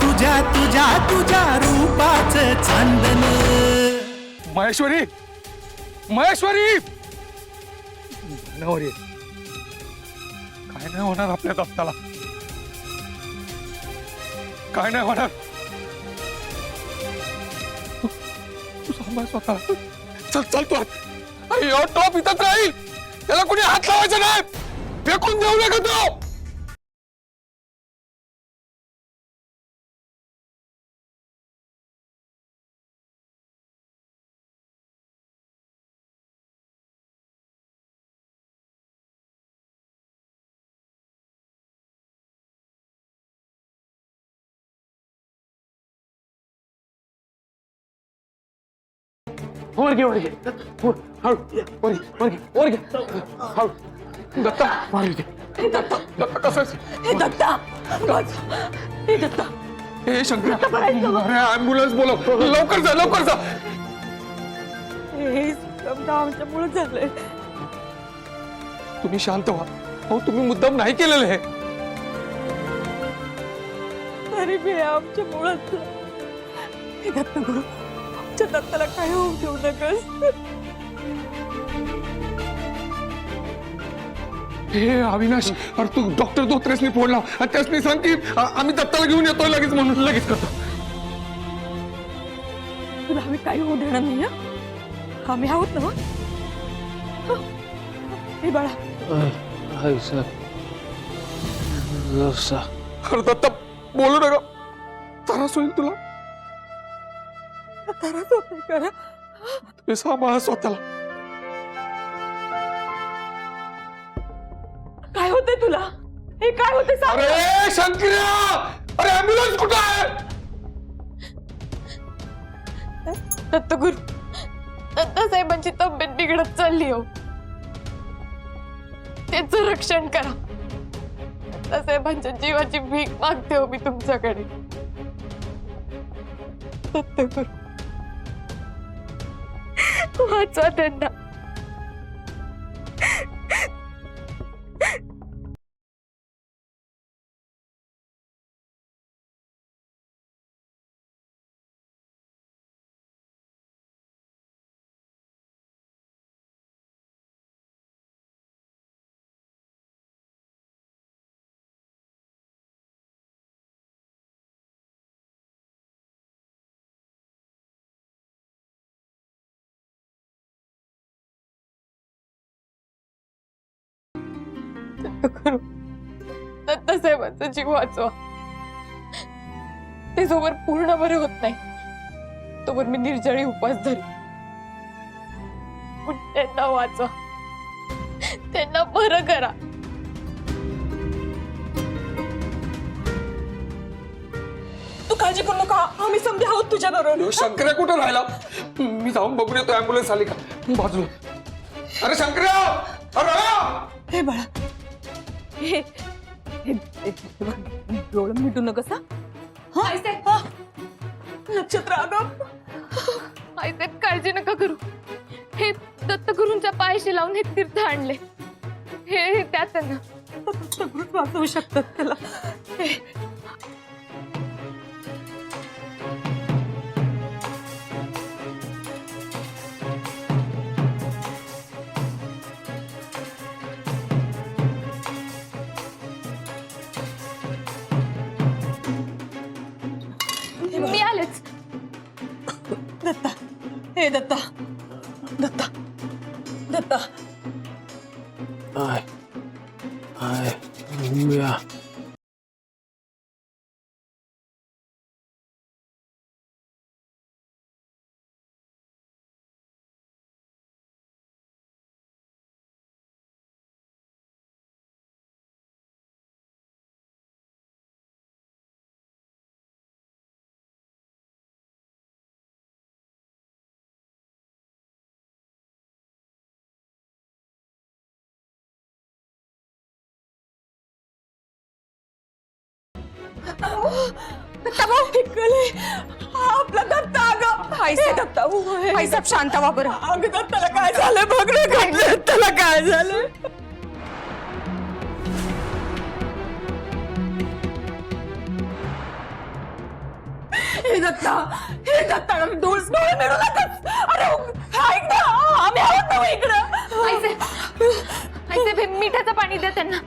तुझ्या तुझ्या तुझ्या रूपाचं चांदन. महेश्वरी, महेश्वरी, नवरी काय नाही होणार आपल्या दत्ताला, काय नाही होणार. तू सांभाळ स्वतःला. चल चल तू टॉप इथंच राहील, त्याला कोणी हात लावायचा नाही, फेकून देऊ नका तो. वर घे, वर घे, वर घे. दत्ता, मारू दे. दत्ता कसं दत्ता दत्ता हे शंकर, अरे ॲम्ब्युलन्स बोलव, लवकर जा, लवकर जा. हे समजा आमच्यामुळे झालंय. तुम्ही शांत व्हा. अहो तुम्ही मुद्दाम नाही केलेलं हे. तरी बी आमच्यामुळेच. हे दत्त गुरु, आमच्या दत्ताला काय होऊ देऊ नकस. हे अविनाश, अरे तू डॉक्टर धोत्रेसनी फोन लाव आणि त्यासनी सांग की आम्ही दत्ताला घेऊन येतोय लगेच, म्हणून लगेच करतो. तुला आम्ही काही होऊ देणार नाही. आम्ही आहोत ना. हे बाळा, अरे दत्ता बोलू नका, त्रास होईल तुला. त्रास होत नाही करा. तुम्ही सांभाळा स्वतःला. काय होतंय तुला? हे काय होतंय सांग. अरे शंकर्या, अरे ॲम्ब्युलन्स कुठं आहे? दत्तगुरु, दत्तासाहेबांची तब्येत बिघडत चालली हो. त्याचं रक्षण करा. दत्तासाहेबांच्या जीवाची भीक मागते हो मी तुमच्याकडे. दत्तगुरु, वाचवा त्यांना. करू, दत्तासाहेबांचा जीव वाचवा. ते जोवर पूर्ण बरे होत नाही तोवर मी निर्जळी उपास धरी. पण त्यांना वाचवा, त्यांना बरं करा. तू काळजी करू नका, आम्ही समजे आहोत तुझ्या बरोबर. शंकर्या कुठं राहिला? मी जाऊन बघून येतो ॲम्ब्युलन्स आली का बाजूला. अरे शंकर्या, अरे हे बाळा, हे डोळं मिटू नकसा. नक्षत्र आगम, आईसाहेब काळजी नका करू. हे दत्तगुरूंच्या पायाशी लावून हे तीर्थ आणले. हे त्या त्यांना दत्तगुरूच वाचवू शकतात त्याला. मी आलेच. दत्ता, हे दत्ता, दत्ता, दत्ता. आय आय या आपला दत्ता. अगं दत्ता, आईसाहेब शांत व्हा बरं. अगं दत्ताला काय झालं बघ रे. दत्ताला काय झालं? हे दत्ता डोळे मिळू नकाच. अरे ऐक ना, आम्ही आहोत ना इकडं. आईसाहेब हे मिठाचं पाणी द्या त्यांना.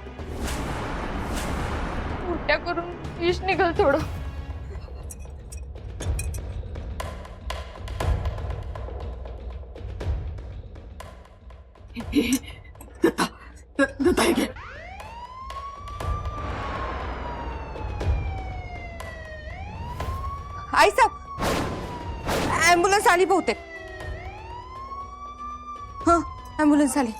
उलट्या करून विष निघल थोडं. दत्ता हे घे. आईसाहेब ॲम्ब्युलन्स आली बहुतेक. हा ॲम्ब्युलन्स आली.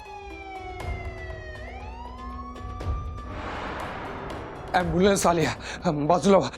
ॲम्ब्युलन्स आली बाजूला व्हा.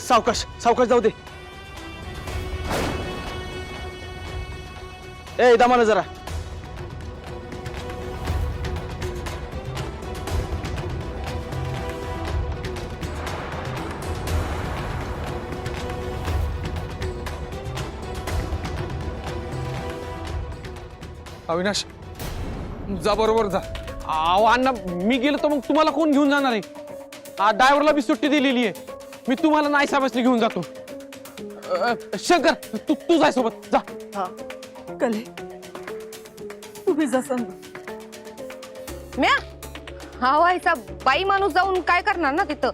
सावकाश सावकाश जाऊ दे. ए दमानं जरा. अविनाश जा बरोबर जा. अहो अण्णा मी गेलो तर मग तुम्हाला कोण घेऊन जाणार आहे? ड्रायव्हरला बी सुट्टी दिलेली आहे. मी तुम्हाला नाही साहेबांनी घेऊन जातो. शंकर तू जाय सोबत जा. कले तुम्ही जसं म्या हा व्हायचा बाई माणूस जाऊन काय करणार ना तिथं.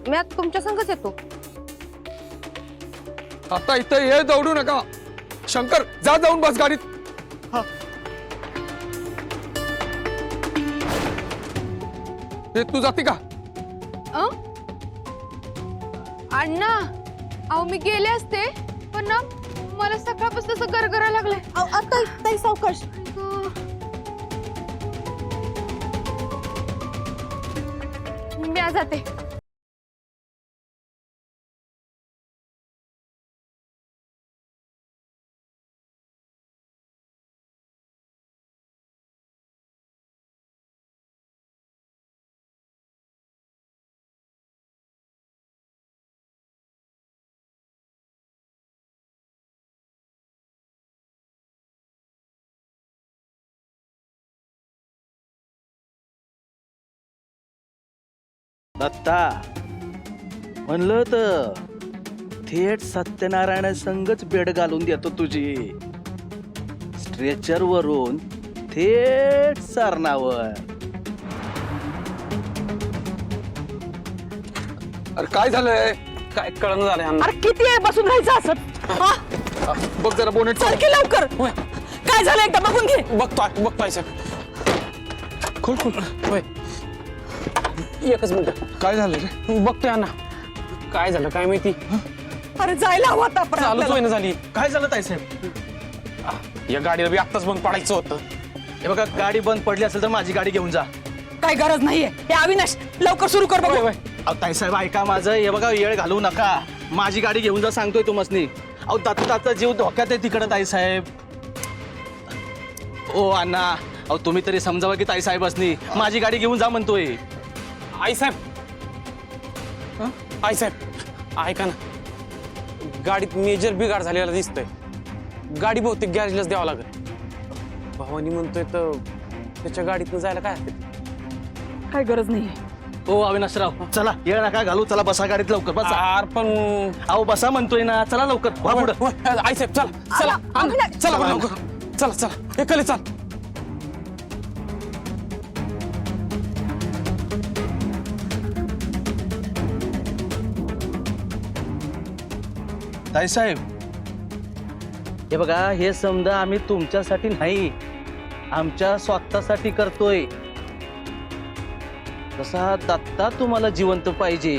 म्या तुमच्या संगच येतो. आता इथं हे दौडू नका. शंकर जा जाऊन बस गाडीत. हे तू जाते का? अण्णा अहो मी गेले असते पण ना मला सकाळपासून असं गरगरा लागलंय. आता ताई सावकाश. मी आज जाते. दत्ता म्हणलं तर थेट सत्यनारायण संघच बेड घालून देतो तुझी. स्ट्रेचर वरून थेट सरणावर. अरे काय झालंय? काय कळण झालंय अण्णा. अरे किती वेळ बसून राहायचं असत. बघ जरा बोनेट चल की लवकर. काय झालं एकदा बघून घे. बघतोय साहेब. खोल खोल. होय एकच मिनिट. काय झालं रे? बघतोय अण्णा. काय झालं काय माहिती. अरे जायला हवं आता आपण चालूच आपल्याला. होईना झाली. काय झालं ताई साहेब? या गाडीला बी आत्ताच बंद पडायचं होतं. हे बघा गाडी बंद पडली असेल तर माझी गाडी घेऊन जा. काय गरज नाहीये. हे अविनाश लवकर सुरू कर बघू. अहो ताईसाहेब ऐका माझं. हे बघा येळ घालवू नका. माझी गाडी घेऊन जा सांगतोय तुम्हासनी. अहो दत्ताचा जीव धोक्यात आहे तिकडं ताईसाहेब. ओ अण्णा अहो तुम्ही तरी समजावा की ताईसाहेबासनी माझी गाडी घेऊन जा म्हणतोय. आईसाहेब ऐका ना, गाडीत मेजर बिघाड झालेला दिसतोय. गाडी बहुतेक गॅरेजलाच द्यावं लागेल. भावानी म्हणतोय तर त्याच्या गाडीतनं जायला काय हरकत? काय गरज नाहीये. ओ अविनाशराव चला येळ नका घालू. चला बसा गाडीत लवकर बसा. यार पण अहो बसा म्हणतोय ना. चला लवकर वा पुढं. आईसाहेब चला चला अविनाश. चला बरं लवकर. चला एकले चाल. ताईसाहेब हे बघा हे समजा आम्ही तुमच्यासाठी नाही आमच्या स्वतःसाठी करतोय. जसा दत्ता तुम्हाला जिवंत पाहिजे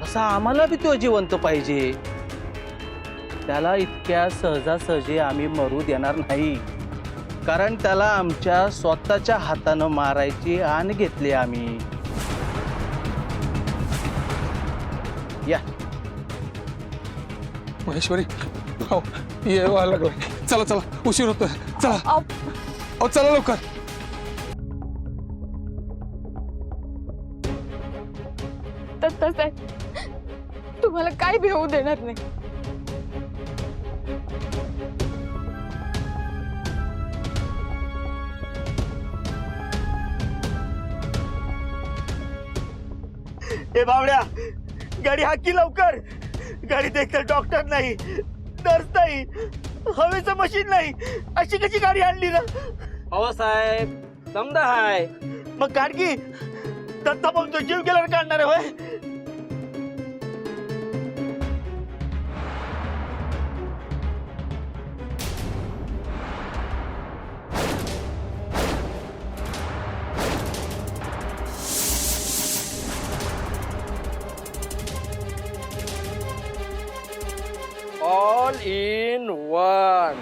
तसा आम्हाला बी तो जिवंत पाहिजे. त्याला इतक्या सहजासहजी आम्ही मरू देणार नाही. कारण त्याला आमच्या स्वतःच्या हातानं मारायची आण घेतली आम्ही. या महेश्वरी हो ये व्हायला लागलाय. चला चला उशीर होतोय. चला अहो चला लवकर. दत्ता साहेब तुम्हाला काय भेऊ देणार नाही. ए बावड्या गाडी हाकी लवकर. गाडीत एकतर डॉक्टर नाही, नर्स नाही, हवेचं मशीन नाही, अशी कशी गाडी आणली ना. अहो साहेब समजा हाय. मग काढ की. दत्ता भाऊ तो जीव गेल्यावर काढणार आहे होय. All in one.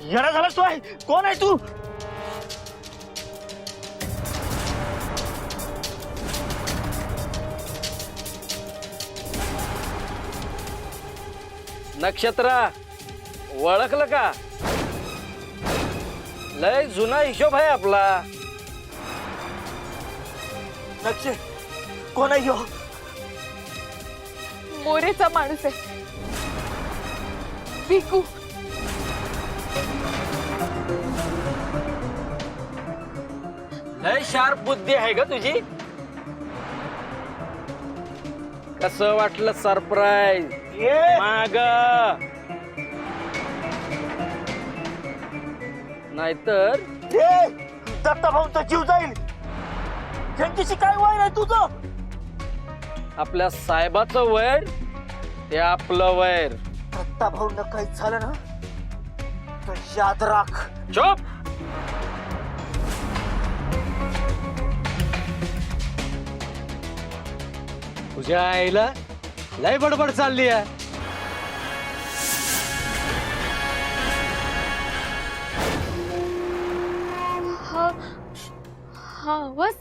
येडा झालास तू. कोण आहे तू? नक्षत्रा ओळखलं का? लय जुना हिशोब आहे आपला. नक्षे कोण आहे ह्यो? मोरेचा माणूस आहे भिकू. लय शार्प बुद्धी आहे का तुझी? कसं वाटलं सरप्राईज? माग नाहीतर दत्ता भाऊंचा जीव जाईल. त्यांच्याशी काय वैर आहे तुझं? आपल्या साहेबाचं वैर ते आपलं वैर. दत्ता भाऊंना काही झालं ना तर याद राख. चुप. तुझ्या आईला लय बडबड चालली आहे. हा बस.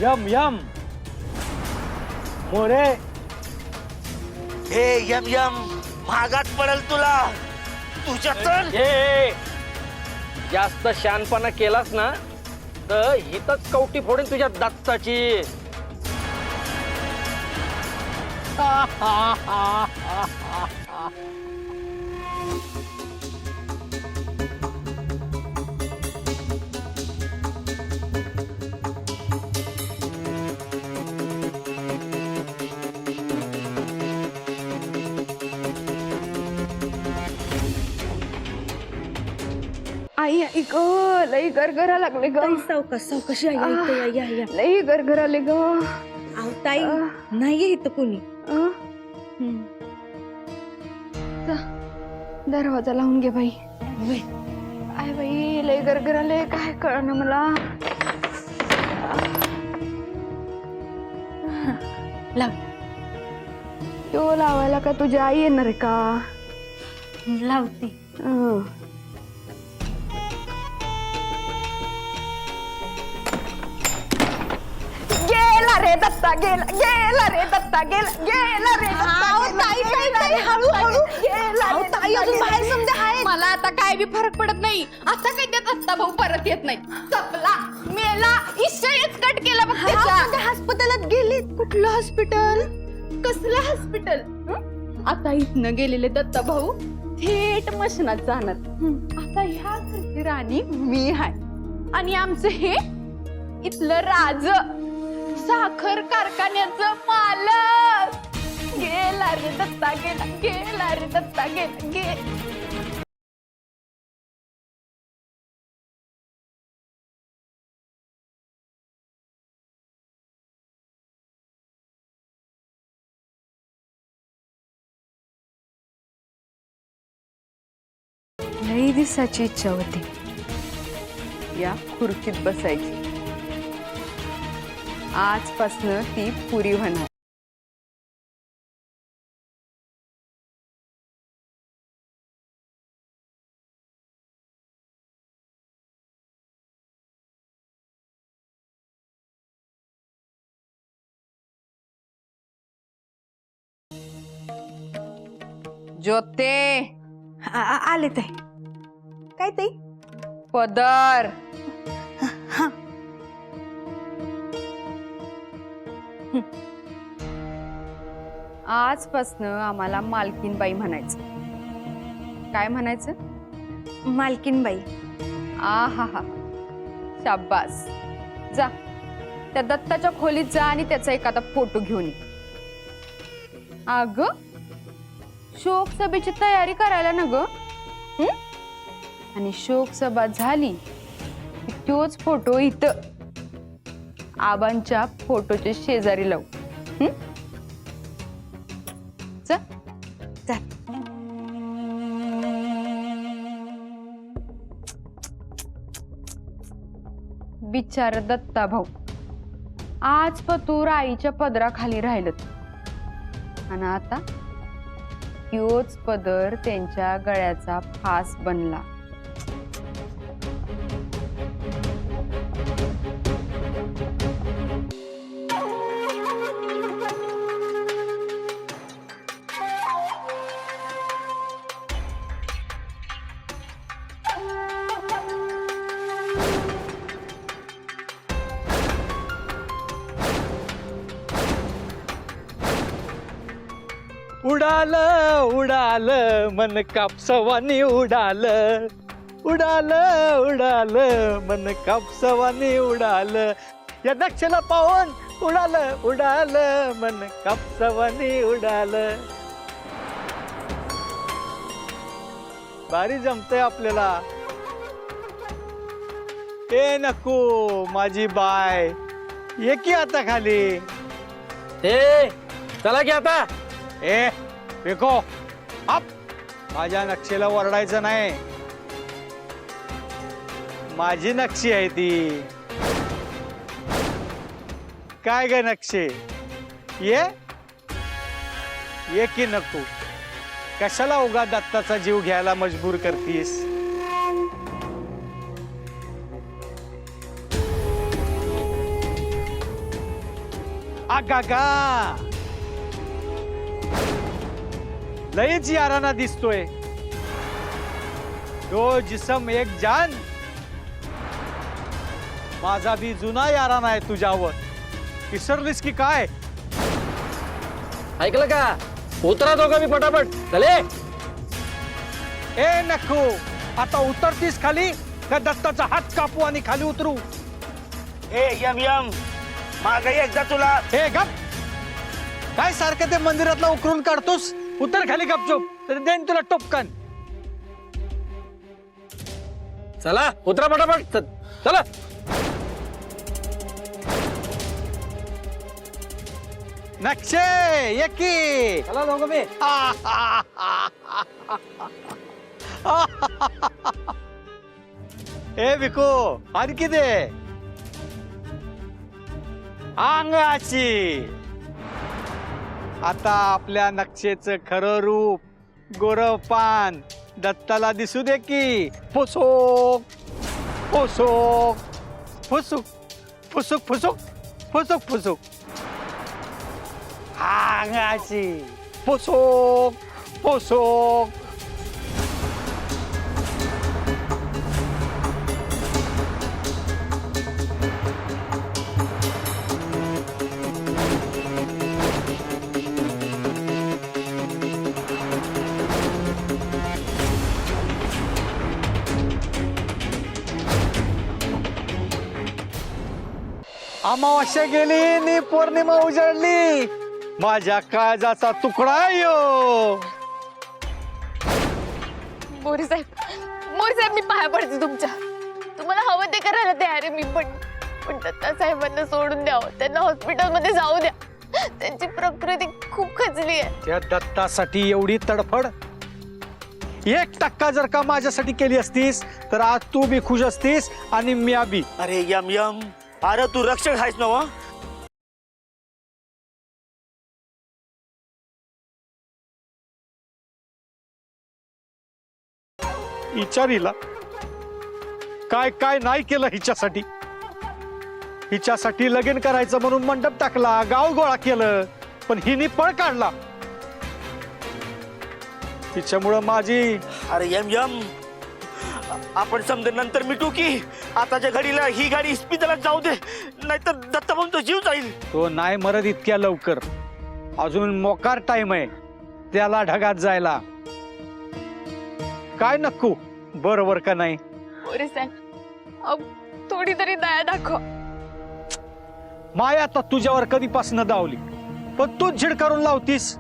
यम यम मोरे. हे यम यम महागात पडेल तुला. तुझ्या तर जास्त शानपणा केलास ना तर हितच कवटी फोडेन तुझ्या दत्ताची. आई ग लई गरगरा लागले ग. सावकाश सावकाश या या इथं या या या. लई गरगराले ग. अहो ताई नाहीये इथं कोणी. दरवाजा लावून घे बाई. वय. आय बाई लई गरगराले काय कळना मला. लाव. तो लावायला का तुझी आई येणार आहे का? लावते. गेला रे दत्ता गेला. गेला रे दत्ता गेला. गेला रे मला आता काय बी फरक पडत नाही. आता काही त्या दत्ता भाऊ परत येत नाही. चपला मेला इशयच कट केला बघ त्याच्या. हॉस्पिटलात गेली. कुठलं हॉस्पिटल? कसलं हॉस्पिटल? आता इथनं गेलेले दत्ता भाऊ थेट मशनात जाणार. आता ह्या घरची राणी मी आहे आणि आमचं हे इथलं राज साखर कारखान्याचं मालक. गेला रे दत्ता गेला. गेला रे दत्ता गेला. दिवसाची इच्छा होती या खुर्चीत बसायची. आजपासनं ती पुरी होणार. ज्योते आले ते काय ते पदर. आजपासनं आम्हाला मालकीनबाई म्हणायचं. काय म्हणायचं? मालकीनबाई. हा शाबास. जा त्या दत्ताच्या खोलीत जा आणि त्याचा एखादा फोटो घेऊन ये. अग शोक सभेची तयारी करायला ना ग. आणि शोक सभा झाली की तोच फोटो इथं आबांच्या फोटोच्या शेजारी लावू. जा. बिचार दत्ता भाऊ आज पतूर आईच्या पदराखाली राहिलत आणि आता योच पदर त्यांच्या गळ्याचा फास बनला. उडालं उडालं मन कापसवानी उडालं. उडालं उडालं मन कापसवानी उडालं. या नक्षला पाहून उडालं उडालं मन कापसवानी उडालं. भारी जमतंय आपल्याला. ए नको माझी बाय ये की आता खाली. ए चला की आता. ए बेको आप माझ्या नक्षीला ओरडायचं नाही. माझी नक्षी आहे ती. काय ग नक्षी ये की नको. कशाला उगा दत्ताचा जीव घ्यायला मजबूर करतीस. आगा लयच याराना दिसतोय. दो जिसम एक जान. माझा बी जुना याराना आहे तुझ्यावर. विसरलीस की काय? ऐकलं का? उतरा दोघं मी पटापट. चले. ए नको आता उतरतीस खाली का दत्ताचा हात कापू आणि खाली उतरू. ए यम यम मागे एकदा तुला. हे गप काय सारखं ते मंदिरातला उकरून काढतोस. उतर खाली गपचूप तरी देईन तुला टोपकन. चला उतरा पटापट. चला. नक्षे एकी चला दोघं मी. ए विको आणखी दे अंगाची. आता आपल्या नक्षेचं खरं रूप गोरपान दत्ताला दिसू दे की. फुसुक फुसुक फुसुक फुसुक फुसुक फुसुक फुसुक अंगाची फुसुक फुसुक. अमावास्या गेली नि पौर्णिमा उजळली. माझ्या काळजाचा तुकडा यो. मोरे साहेब मी पाया पडते तुमच्या. तुम्हाला हवं ते करायला तयार आहे मी. पण दत्ता साहेबांना सोडून द्यावं. त्यांना हॉस्पिटलमध्ये जाऊ द्या. त्यांची प्रकृती खूप खचली आहे. त्या दत्तासाठी एवढी तडफड 1% जर का माझ्यासाठी केली असतीस तर आज तू बी खुश असतीस आणि मी बी. अरे यम यम, अरे तू रक्षक आहेस ना वा? विचारीला काय काय नाही केलं हिच्यासाठी. हिच्यासाठी लगीन करायचं म्हणून मंडप टाकला, गाव गोळा केलं, पण हिने पळ काढला. तिच्यामुळं माझी. अरे यम यम, आपण समजा नंतर मिटू की आताच्या घडीला ही गाडी इस्पितळात जाऊ दे, नाहीतर दत्ताभाऊंचा जीव जाईल. तो नाही मरत इतक्या लवकर, अजून मोकार टाइम आहे त्याला ढगात जायला. काय नको बरोबर का नाही? थोडी तरी दया दाखव. माया आता तुझ्यावर कधीपासून धावली, पण तू झिड करून लावतीस.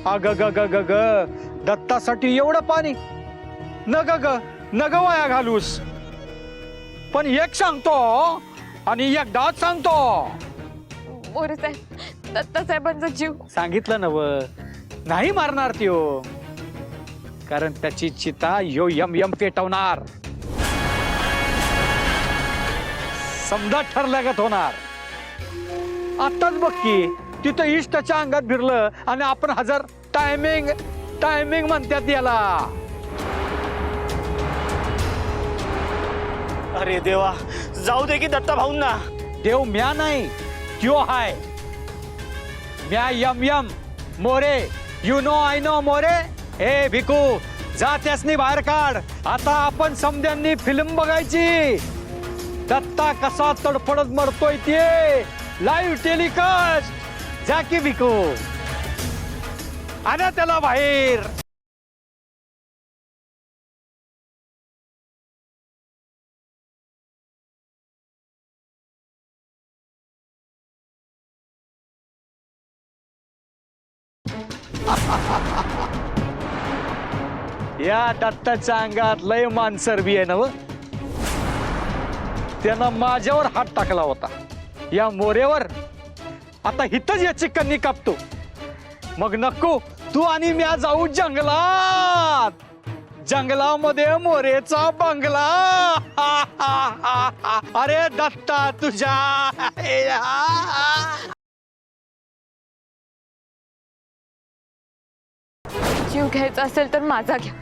अग ग ग ग ग, दत्तासाठी एवढं पाणी न ग ग, न ग वाया घालूस. पण एक सांगतो आणि एकदाच सांगतो, मोरे साहेब, दत्ता साहेबांचा जीव. सांगितलं नव, नाही मारणार त्यो, कारण त्याची चिता यो यम यम पेटवणार. समजा ठरल्यागत होणार. आताच बघ की तिथं इष्टाच्या अंगात फिरलं आणि आपण हजार टायमिंग टायमिंग म्हणतात याला. अरे देवा, जाऊ दे की दत्ता भाऊंना. देव म्या नाही, त्यो हाय. म्या यम यम More, you know I know More. ए भिकू, जा त्यासनी बाहेर काढ. आता आपण समद्यांनी फिल्म बघायची. दत्ता कसा तडफडत मरतोय ते लाईव्ह टेलिकास्ट. जा की भिकू, आणा त्याला बाहेर. या दत्ताच्या अंगात लय मानसरबी आहे ना व. त्यानं माझ्यावर हात टाकला होता, या मोरेवर. आता हिथच याची कन्नी कापतो. मग नको तू आणि म्या जाऊ जंगलात. जंगलामध्ये मोरेचा बंगला. अरे दत्ता तुझ्या. जीव घ्यायचा असेल तर माझा घ्या,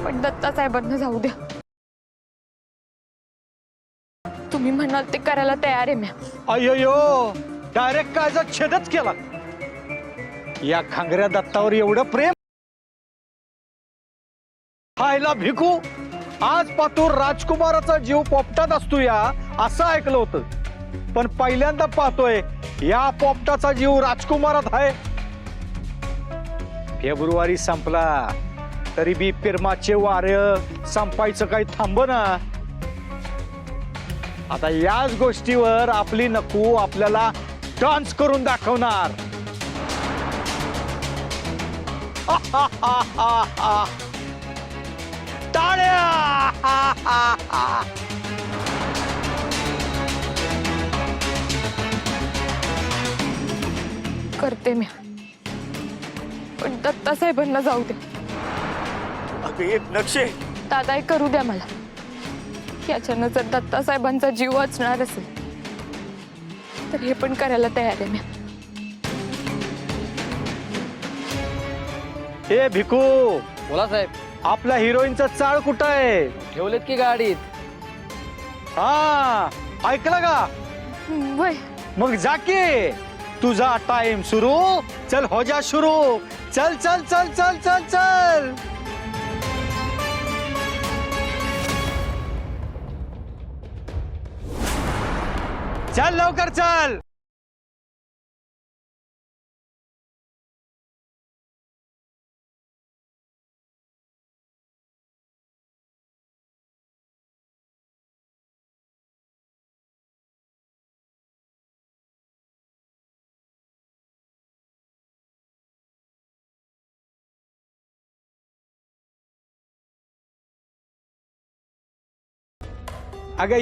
पण दत्ता साहेबांना जाऊ द्या. तुम्ही म्हणाल ते करायला तयार आहे. म्या अय्यो, डायरेक्ट कायचा छेदच केला. या खांगऱ्या दत्तावर एवढं प्रेम. हायला भिकू, आज पातूर राजकुमाराचा जीव पोपटात असतो या असं ऐकलं होतं, पण पहिल्यांदा पाहतोय या पोपटाचा जीव राजकुमारात आहे. फेब्रुवारी संपला तरी बी पिरमाचे वारे संपायचं काही थांबना. आता याच गोष्टीवर आपली नकू आपल्याला डान्स करून दाखवणार. टाळ्या. करते म्या, पण दत्ता साहेबांना जाऊ द्या. अगं एक नक्षे, दादा हे करू द्या मला. याच्यानं जर दत्ता साहेबांचा जीव वाचणार असेल तर हे पण करायला तयार आहे म्या. ए भिकू, बोला साहेब. आपल्या हिरोईनचं चाळ कुठं आहे? ठेवलेत की गाडीत. हा ऐकलं का? वय मग जा की, तुझा टाइम सुरू. चल हो जा सुरू. चल चल चल चल चल चल. चल लवकर चल. अगं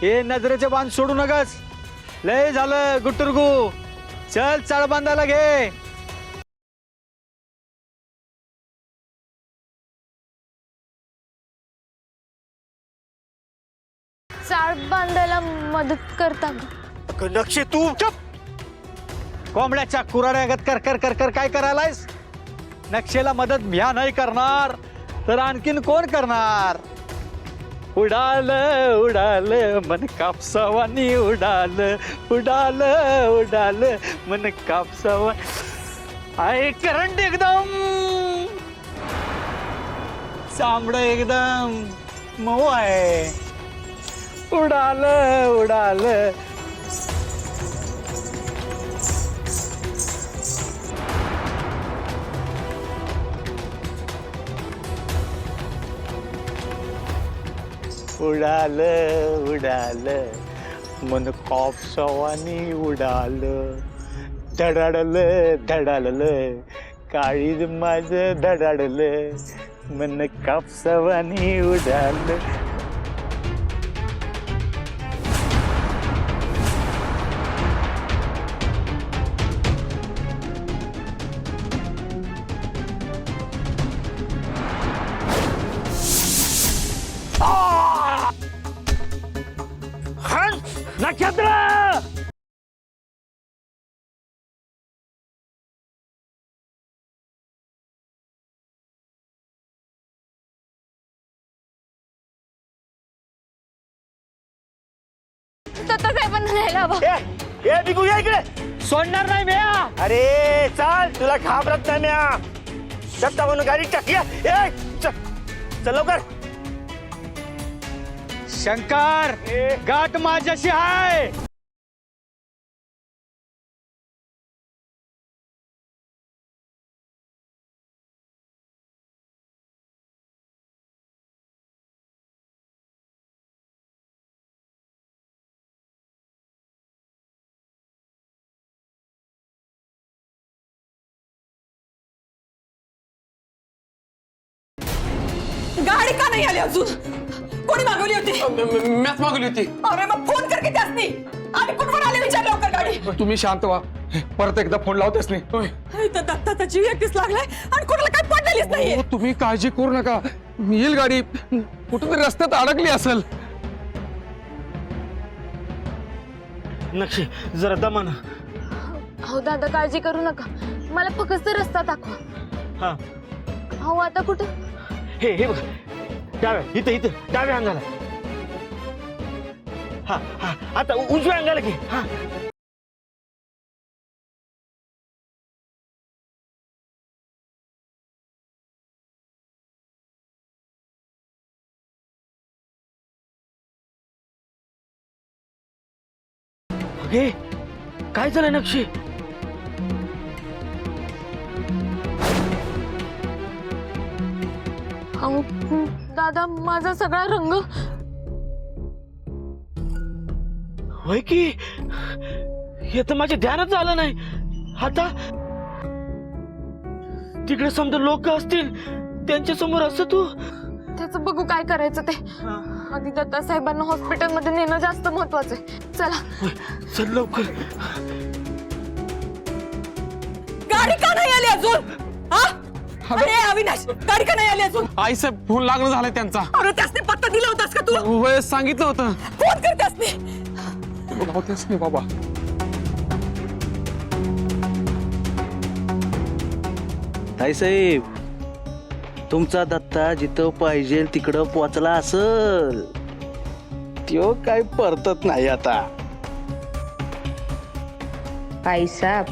ये नजरेचे बांध सोडू नकस. लय झालं गुटुरगू. चल चाळ बांधायला घे. चाळ बांधायला मदत करता ग? नक्षे तू चुप. कोंबड्याच्या कुराड्यागत कर कर कर कर काय करायलायस? नक्षेला मदत म्या नाही करणार तर आणखीन कोण करणार? उडाल उडाल मन कापसावानी उडाल उडाल उडाल मन कापसावा. आहे करंट एकदम चांबड एकदम मऊ आहे. उडाल उडाल. उडाल उडाल मन कापसावानी उडाल. धडाडल धडाडल काळीज माझ धडाडल मन कापसावानी उडाल. नक्षत्र. दत्तासाहेबांना न्यायला हवं. ए बिकू या इकडे. सोडणार नाही म्या. अरे चाल तुला घाबरत नाही म्या. दत्ता म्हणून गाडी टाकूया. ए चल लवकर. शंकर गाठ माझ्याशी आहे. गाडी का नाही आली अजून? कोणी मागवली होती? मॅच मागवली होती. अरे मग फोन कर की त्यासनी. आणि कुठवर आले विचार लवकर गाडी. तुम्ही शांत व्हा. परत एकदा फोन लावतेस नाही. इथं दत्ताचा जीव एकटीच लागलाय आणि कोणाला काय पडलेलीच नाहीये. हो, तुम्ही काळजी करू नका. येईल गाडी. कुठेतरी रस्त्यात अडकली असेल. नक्षी जरा दमान. अहो दादा काळजी करू नका. मला फक्त रस्ता दाखवा. हा अहो आता कुठं? हे बघ डाव्या इथं इथं डाव्या अंगाला. हा हा आता उजव्या अंगाला घे. हा हे काय झालंय नक्षी? अहो दादा माझा सगळा रंग. होय की हे तर माझ्या ध्यानात आलं नाही. आता तिकडे समजा लोक असतील त्यांच्या समोर असं तू. त्याचं बघू काय करायचं ते. आधी दत्ता साहेबांना हॉस्पिटल मध्ये नेणं जास्त महत्वाचं आहे. चला चल लवकर. गाडी का नाही आली अजून? हा? अरे अविनाश गाडी का नाही आली अजून? आई साहेब फोन लागणं झालाय त्यांचा. अरे त्यासनी पत्ता दिला होतास का तू? वय सांगितलं होतं. फोन कर त्यासनी. लावतेस नाही बाबा. ताईसाहेब तुमचा दत्ता जिथं पाहिजे तिकडं पोचला असल. त्यो काय परतत नाही आता. बाईसाहेब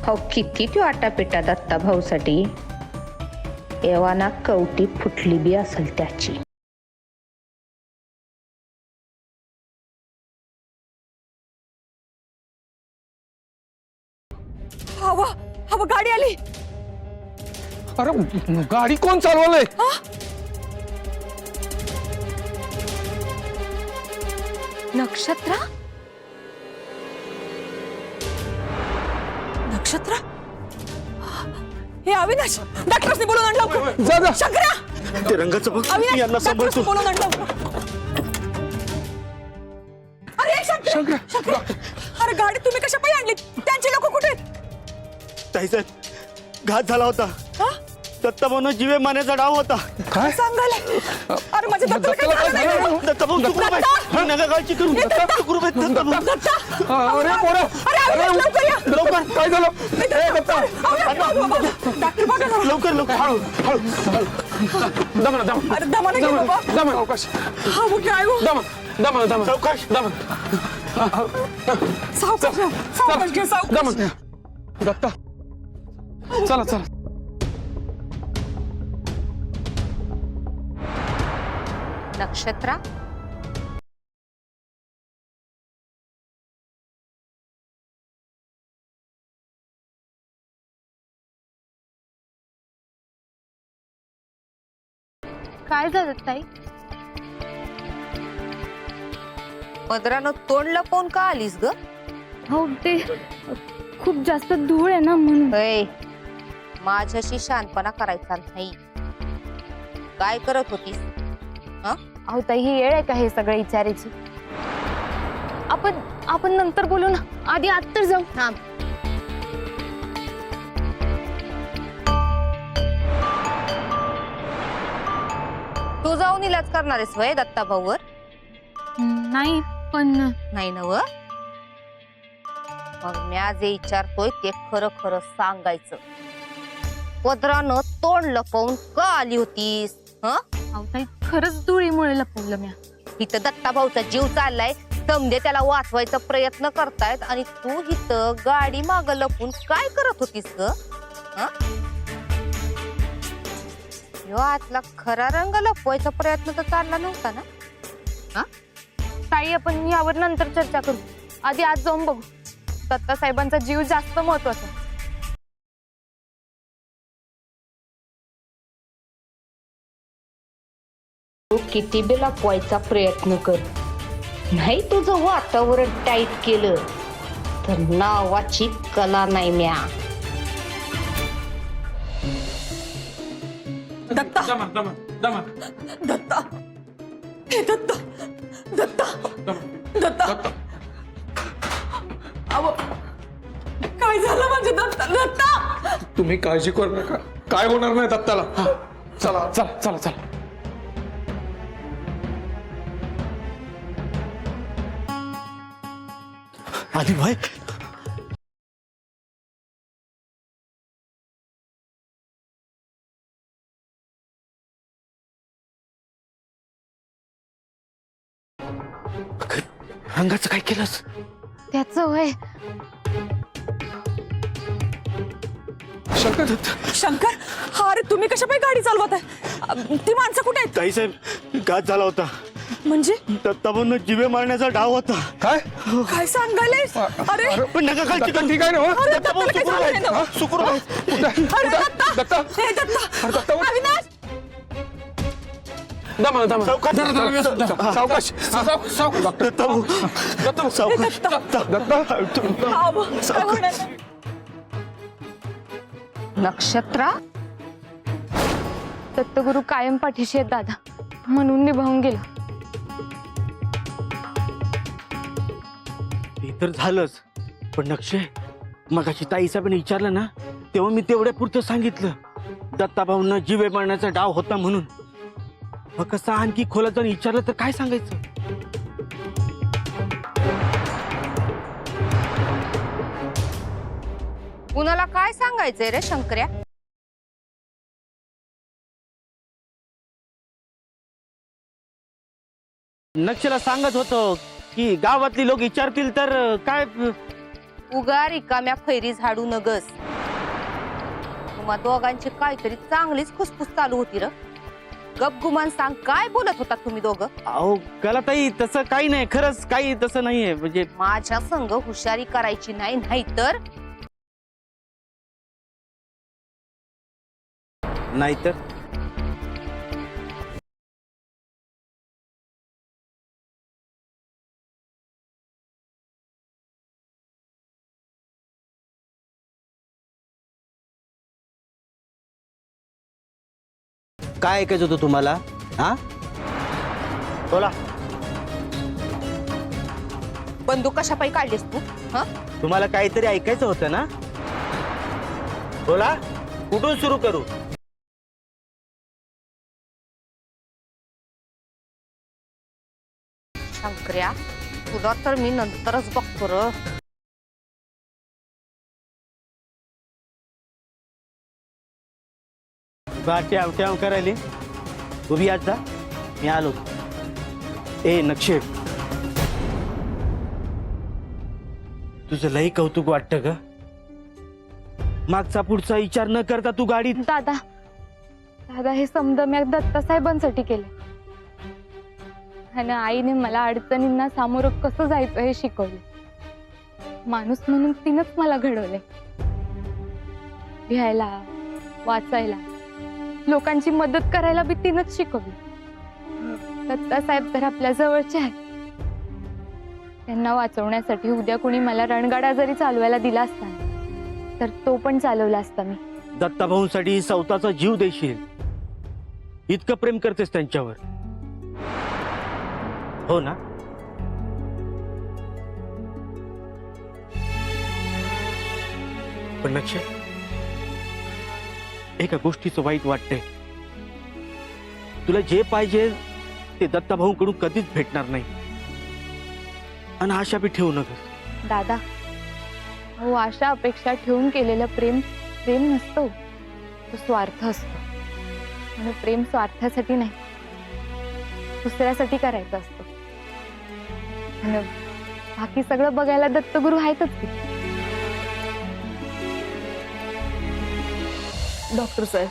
हो किती तो आटापिटा दत्ता भाऊसाठी. एवाना कवटी फुटली बी असेल त्याची. हवा हवा गाडी आली. अरे गाडी कोण चालवलंय? नक्षत्र नक्षत्र. हे अविनाश डॉक्टरने बोलून आणलं लवकर. जा जा. शंकरा ते रंगाचं बघ अविनाश यांना डॉक्टरने सांभाळतो. बोलून आणलं लवकर. अरे शंकरा शंकरा. अरे गाडी तुम्ही कशा आणली? त्यांचे लोक कुठे आहेत? ताईसाहेब घात झाला होता. हा? दत्ताभाऊनं जीवे मारण्याचा डाव होता. काय सांगायला अरे माझ्या दत्ताला काही दत्ताला झालं काय नाही. झालं? दत्ताभाऊ सुखरूप नका काळजी करू. सुखरूप आहेत दत्ताभाऊ. अरे पोरं, अरे लवकर या. लवकर काय झालं ए, दत्ता डॉक्टर बघा ना. लवकर लवकर हळू हळू. दमन दमन अरे दमाने घे बाबा. दमन अवकाश हा मग काय हो? दमन दमन दमन सावकाश. दमन सावकाश घ्या. सावकाश घे, सावकाश. दमन दत्ता चला चला नक्षत्रा काय झालं ताई? पदरानं तोंड लपवून का आलीस ग? हो ते खूप जास्त धूळ आहे ना म्हणून. ऐ, माझ्याशी शानपणा करायचा नाही. काय करत होतीस? अहो ताई ही येळ आहे का हे सगळं विचारायची? आपण नंतर बोलू ना, आधी आत तर जाऊ. थांब. तू जाऊन इलाज करणार आहेस वय दत्ता भाऊवर? नाही पण नाही ना व? मग मी आज जे विचारतोय ते खरं खरं सांगायचं. पदरानं तोंड लपवून का आली होतीस? अहो ताई खरंच धुळीमुळे लपवलं म्या. इथं दत्ता भाऊचा जीव चाललाय, समजे त्याला वाचवायचा प्रयत्न करतायत आणि तू इथं गाडी माग लपून काय करत होतीस ग? ह्यो आतला खरा रंग लपवायचा प्रयत्न तर चालला नव्हता ना? ताई आपण यावर नंतर चर्चा करू, आधी आज जाऊन बघू. दत्ता साहेबांचा जीव जास्त महत्वाचा. तू किती बी लपवायचा प्रयत्न कर, नाही तुझं वातावरण टाईट केलं तर नावाची कला नाही म्या. दत्ता दमन दमन दमन दत्ता हे दत्ता दत्ता दत्ता अहो काय झालं माझ्या दत्ता? दत्ता तुम्ही काळजी करू नका, काय होणार नाही दत्ताला. चला चला चला चला आधी भाई रंगाचं काय केलंस? त्याचं वय शंकर शंकर हा अरे तुम्ही कशा पायी गाडी चालवत आहे? ती माणसं कुठे आहेत? ताई साहेब घात झाला होता. म्हणजे दत्ताभाऊनं जीवे मारण्याचा डाव होता. काय काय सांगायलेस? अरे पण नका काळजी दत्ता करू. ठीक आहे ना हो? अरे दत्ताभाऊ दत्ताला काही झालं नाही ना? सुखरूप आहेत. अरे दत्ता दत्ता हे दत्ता अरे दत्ता उठ. अविनाश दमन दमन सावकाश. सावकाश दत्ताभाऊ सावकाश. दत्ता हा बघ, काय होणार नाही. नक्षत्रा दत्तगुरु कायम पाठीशी आहेत दादा, म्हणून निभावून गेला. ते तर झालंच, पण नक्षे मगाशी ताई साहेबांनी विचारलं ना, तेव्हा मी तेवढ्या पुरतं सांगितलं दत्ताभाऊंना जीवे मारण्याचा डाव होता म्हणून. मग कसं आणखी खोलात जाऊन विचारलं तर काय सांगायचं? कुणाला काय सांगायचंय रे शंकर्या? नक्षला सांगत होतो की गावातली लोक विचारतील तर काय. उगा रिकाम्या फैरी झाडू नगस. तुम्हा दोघांची काहीतरी चांगलीच खुसफुस चालू होती र. गपगुमान सांग, काय बोलत होता तुम्ही दोघं? अहो गलाताई तसं काही नाही, खरंच काही तसं नाहीये. म्हणजे माझ्या संग हुशारी करायची नाही, नाहीतर नाहीतर काय ऐकायचं होतं तुम्हाला? हा बोला. बंदूक कशा पायी काढलीस तू? तुम्हाला काहीतरी ऐकायचं होतं ना? बोला, कुठून सुरू करू? शंकर्या तुला तर मी नंतरच बघतो र. ट्याव ट्याव करायले उभी आज जा मी आलो. ए नक्षे तुझं लई कौतुक वाटतं का? मागचा पुढचा विचार न करता तू गाडीत. दादा दादा हे समजा मी दत्ता साहेबांसाठी केले आणि आईने मला अडचणींना सामोरं कसं जायचं हे शिकवले. माणूस म्हणून तिनंच मला घडवले. लिहायला वाचायला लोकांची मदत करायला बी तिनंच शिकवली. दत्ता साहेब तर आपल्या जवळचे आहेत. त्यांना वाचवण्यासाठी उद्या कोणी मला रणगाडा जरी चालवायला दिला असता तर तो पण चालवला असता मी. दत्ताभाऊंसाठी स्वतःचा जीव देशील इतकं प्रेम करतेस त्यांच्यावर, हो ना? पण नक्षे एका गोष्टीचं वाईट वाटतंय. तुला जे पाहिजे ते दत्ताभाऊंकडून कधीच भेटणार नाही आणि आशा बी ठेवू नकोस. दादा हो, आशा अपेक्षा ठेवून केलेलं प्रेम प्रेम नसतो, तो स्वार्थ असतो. आणि प्रेम स्वार्थासाठी नाही दुसऱ्यासाठी करायचं असतं. आणि बाकी सगळं बघायला दत्तगुरु आहेतच की. डॉक्टर साहेब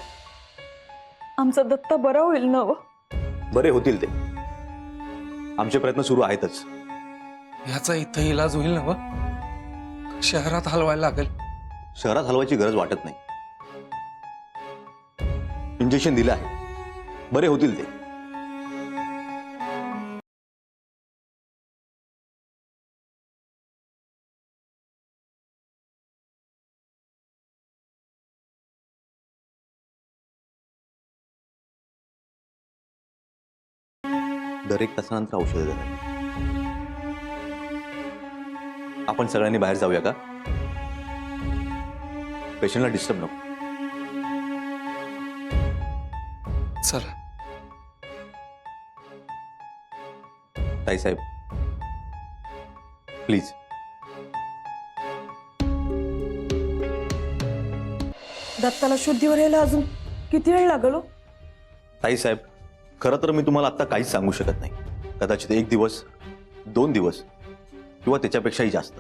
आमचा दत्ता बरा होईल ना? बरे होतील ते, आमचे प्रयत्न सुरू आहेतच. ह्याचा इथं इलाज होईल ना? शहरात हलवायला लागेल. शहरात हलवायची गरज वाटत नाही. इंजेक्शन दिलं आहे, बरे होतील ते. दर 1 तासानंतर औषधं देतात. आपण सगळ्यांनी बाहेर जाऊया का? पेशंटला डिस्टर्ब नको. चला. ताईसाहेब प्लीज. दत्ताला शुद्धीवर यायला अजून किती वेळ लागलो? ताईसाहेब खरं तर मी तुम्हाला आता काहीच सांगू शकत नाही. कदाचित 1 दिवस 2 दिवस किंवा त्याच्यापेक्षाही जास्त.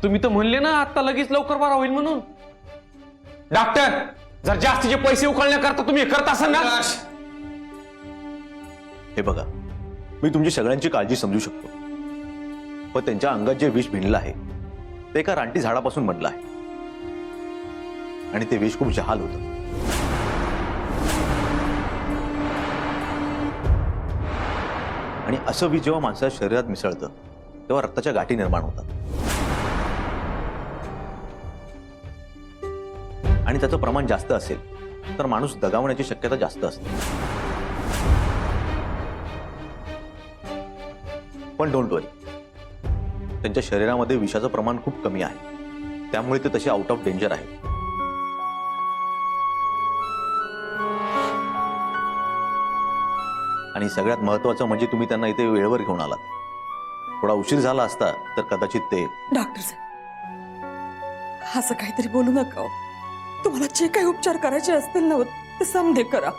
तुम्ही तर म्हणले ना आता लगेच लवकर बरा होईल म्हणून. डॉक्टर जर जास्तीचे पैसे उकळण्याकरता तुम्ही हे करत असाल ना. हे बघा, मी तुमची सगळ्यांची काळजी समजू शकतो, पण त्यांच्या अंगात जे विष भिनलं आहे ते एका रानटी झाडापासून बनलं आहे आणि ते विष खूप जहाल होतं. आणि असं विष जेव्हा माणसाच्या शरीरात मिसळतं तेव्हा रक्ताच्या गाठी निर्माण होतात आणि त्याचं प्रमाण जास्त असेल तर माणूस दगावण्याची शक्यता जास्त असते. पण डोंट वरी, त्यांच्या शरीरामध्ये विषाचं प्रमाण खूप कमी आहे, त्यामुळे ते तसे आउट ऑफ डेंजर आहेत. आणि सगळ्यात महत्वाचं म्हणजे तुम्ही त्यांना इथे वेळेवर घेऊन आलात. थोडा उशीर झाला असता तर कदाचित ते. डॉक्टर साहेब असं काहीतरी बोलू नका हो. तुम्हाला जे काही उपचार करायचे असतील ना ते समधे करा.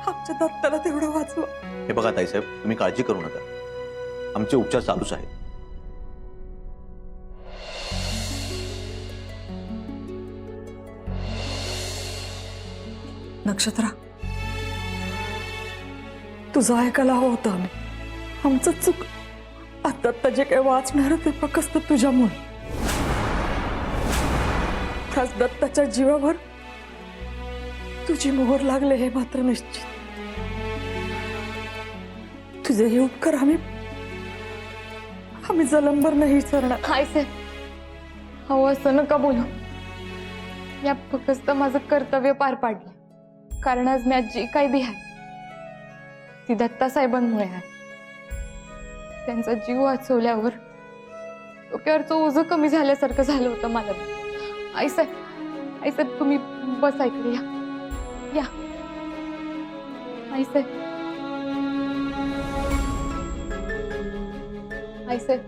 आमच्या दत्ताला तेवढं वाचवा. हे बघा ताईसाहेब, तुम्ही काळजी करू नका, आमचे उपचार चालूच आहेत. नक्षत्रा तुझं ऐकायला हवं होतं आम्ही. आमचं चूक. आता आता जे काही वाचणार ते फक्त तुझ्यामुळे. आज दत्ताच्या जीवावर तुझी मोहर लागले हे मात्र निश्चित. तुझे हे उपकार आम्ही जलंबर नाही विसरणार. हाय सर हो, असं नका बोलू. या फक्त माझं कर्तव्य पार पाडलं. कारण आज मी जी काही बी आहे ती दत्ता साहेबांमुळे आहे. त्यांचा जीव वाचवल्यावर डोक्यावरचं ओझं कमी झाल्यासारखं झालं होतं मला. आई साहेब तुम्ही बसा इकडे. या आई साहेब. आई साहेब,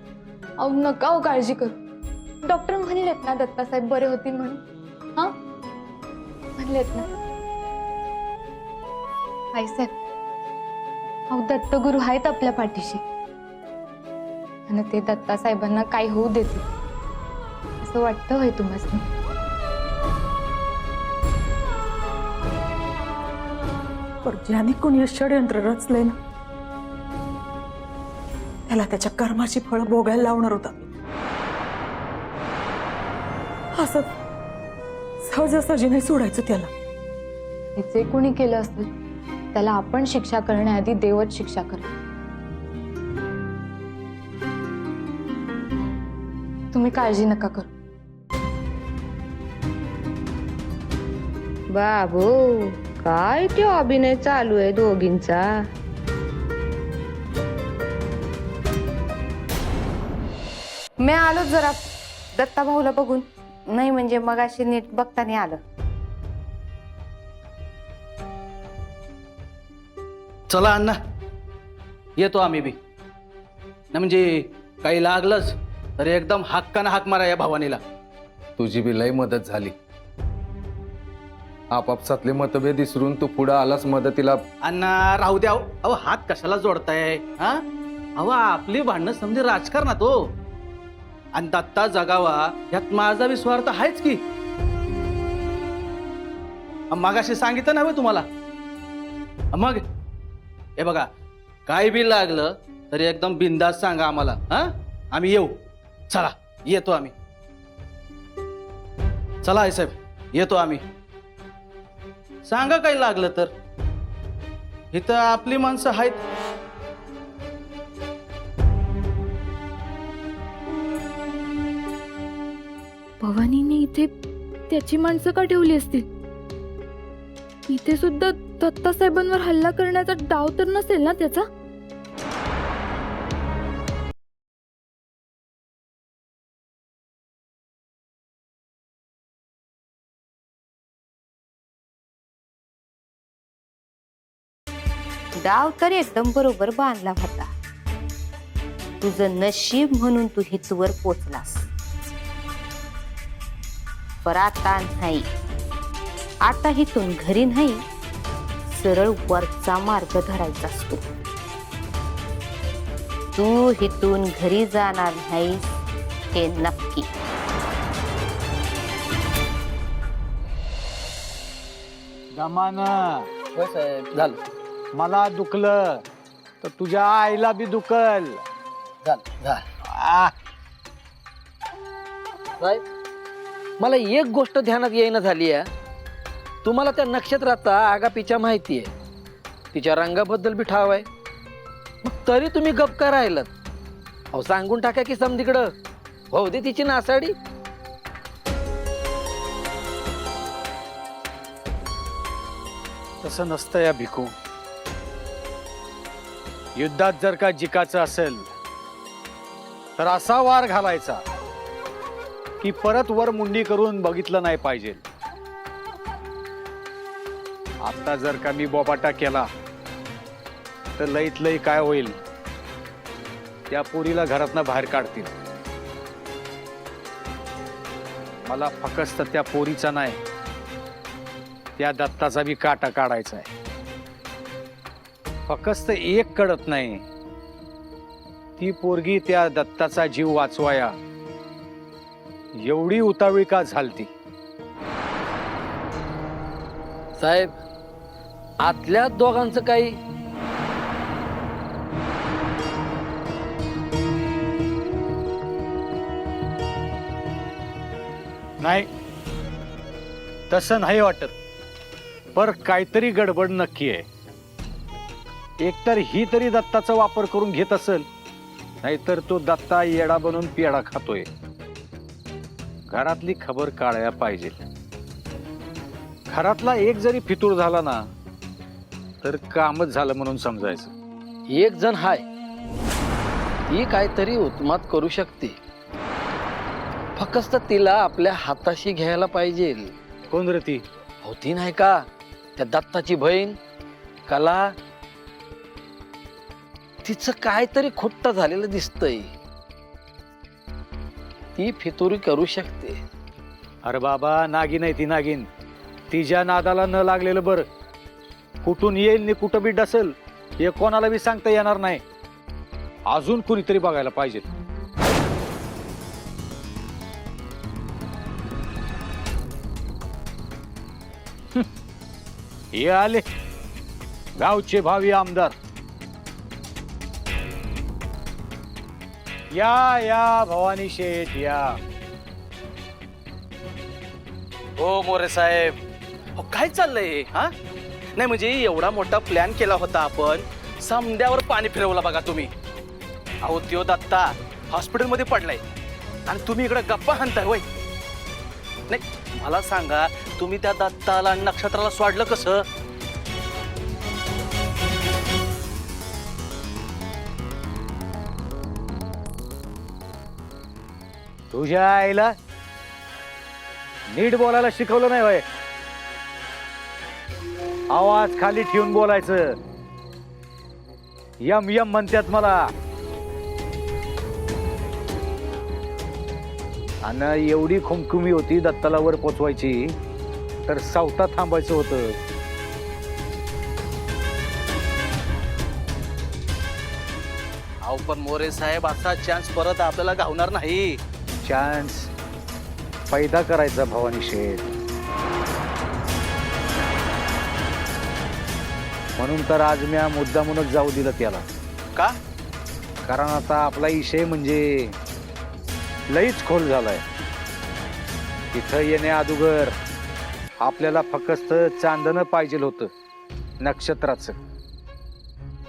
अहो नका हो काळजी करू. डॉक्टर म्हणलेत ना दत्तासाहेब बरे होतील म्हणून. हा म्हणलेत ना. आई साहेब, अहो दत्तगुरु आहेत आपल्या पाठीशी आणि ते दत्तासाहेबांना काही होऊ देतील असं वाटतं होय तुम्हाला? पण ज्याने कोणी हे षडयंत्र रचले ना त्याला त्याच्या कर्माची फळं भोगायला लावणार होता. असं सहजासहजी नाही सोडायचं त्याला. हे जे कोणी केलं असेल त्याला आपण शिक्षा करण्याआधी देवच शिक्षा करा. तुम्ही काळजी नका करू. बाबू काय तो अभिनय चालू आहे दोघींचा. मी आलो जरा दत्ता भाऊला बघून, नाही म्हणजे मगाशी नीट बघताना आलं. चला अण्णा, येतो आम्ही बी. ना म्हणजे काही लागलंच तर एकदम हक्कानं हाक मारा या भवानीला. तुझी बी लय मदत झाली. आपापसातले मतभेद विसरून तू पुढे आलास मदतीला. अण्णा राहू द्या. अहो हात कशाला जोडताय? हा अहो आपली भांडणं समजे राजकारणात हो. आणि दत्ता जगावा यात माझा बी स्वार्थ आहेच की. मागाशी सांगितलं ना तुम्हाला. मग हे बघा, काय बी लागलं तरी एकदम बिंदास सांगा आम्हाला. हा आम्ही येऊ. चला येतो आम्ही. चला आई साहेब, येतो आम्ही. सांगा काही लागलं तर. इथं आपली माणसं आहेत. भवानीने इथे त्याची माणसं का ठेवली असतील? इथे सुद्धा दत्तासाहेबांवर हल्ला करण्याचा डाव तर नसेल ना त्याचा? डाव तर एकदम बरोबर बांधला होता. तुझं नशीब म्हणून तू हितवर पोचलास. पर आता नाही. आता हितून घरी नाही, सरळ वरचा मार्ग धरायचा असतो. तू हितून घरी जाणार नाहीस हे नक्की. झालं मला दुखलं तर तुझ्या आईला बी दुखल. मला एक गोष्ट ध्यानात येईना झाली आहे. तुम्हाला त्या नक्षत्राचा आगापिछा माहिती आहे, तिच्या रंगाबद्दल बी ठाव आहे, मग तरी तुम्ही गप का राहिलात? अहो सांगून टाका की समधीकडं हो दे तिची नासाडी. तसं नसतं या भिकू. युद्धात जर का जिकायचं असेल तर असा वार घालायचा की परत वर मुंडी करून बघितलं नाही पाहिजे. आता जर का मी बोबाटा केला तर लईत लई काय होईल, त्या पोरीला घरातनं बाहेर काढतील. मला फक्त त्या पोरीचा नाही, त्या दत्ताचा बी काटा काढायचा आहे. फक्त एक कळत नाही, ती पोरगी त्या दत्ताचा जीव वाचवाया एवढी उतावळी का झालती? साहेब आतल्या दोघांचं काही नाही, तसं नाही वाटत. पर काहीतरी गडबड नक्की आहे. एकतर ही तरी दत्ताचा वापर करून घेत असेल, नाहीतर तो दत्ता येडा बनून पेडा खातोय. घरातली खबर काढायला पाहिजे. घरातला एक जरी फितूर झाला ना तर कामच झालं म्हणून समजायचं. एक जण हाय, ती काहीतरी उत्मात करू शकते, फक्त तिला आपल्या हाताशी घ्यायला पाहिजे. कोण रे ती? होती नाही का त्या दत्ताची बहीण कला. तिचं काहीतरी खोट्ट झालेलं दिसतंय. ती फितुरी करू शकते. अरे बाबा, नागिन आहे ती नागिन. तिच्या नादाला न लागलेलं बरं. कुठून येईल नि कुठं बी डसल हे कोणाला बी सांगता येणार नाही. अजून कुणीतरी बघायला पाहिजे. हे आले गावचे भावी आमदार. या या भवानी शेठ या. हो मोरे साहेब, अहो, काय चाललंय हा? नाही म्हणजे एवढा मोठा प्लॅन केला होता आपण, समद्यावर पाणी फिरवला बघा तुम्ही. अहो त्यो दत्ता हॉस्पिटलमध्ये पडलाय आणि तुम्ही इकडे गप्पा हाणताय होय. नाही मला सांगा, तुम्ही त्या दत्ताला आणि नक्षत्राला सोडलं कसं? तुझ्या आईला नीट बोलायला शिकवलं नाही होय. आवाज खाली ठेवून बोलायचं. यम यम म्हणतात मला. आणि एवढी खुमखुमी होती दत्ताला वर पोचवायची तर सावता थांबायचं होतं. अहो पण मोरे साहेब, असा चान्स परत आपल्याला गावणार नाही. चान्स पैदा करायचा भवानी शेठ. म्हणून तर आज मी मुद्दामूनच जाऊ दिलं त्याला. का? कारण आता आपला विषय म्हणजे लईच खोल झालाय. तिथं येण्या अगोदर आपल्याला फक्त चांदणं पाहिजे होतं नक्षत्राचं.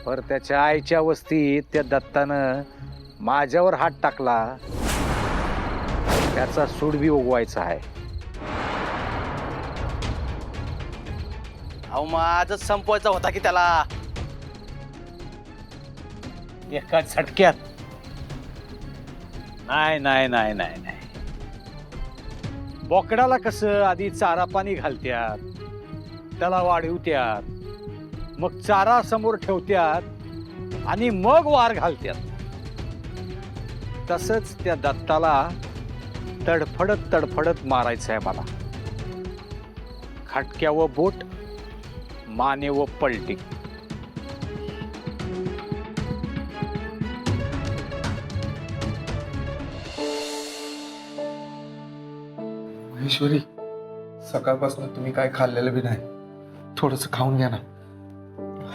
पर त्याच्या आईच्या वस्तीत त्या दत्तानं माझ्यावर हात टाकला. त्याचा सूड बी उगवायचा आहे. अहो मग आजच संपवायचा होता की त्याला. एका झटक्यात नाही नाही नाही नाही नाही. बोकडाला कसं आधी चारा पाणी घालत्यात, त्याला वाढवत्यात, मग चारा समोर ठेवत्यात आणि मग वार घालत्यात. तसंच त्या दत्ताला तडफडत तडफडत मारायचं आहे मला. खटक्या व बोट, माने व पलटी. महेश्वरी, सकाळपासून तुम्ही काय खाल्लेलं बी नाही. थोडस खाऊन घ्या ना.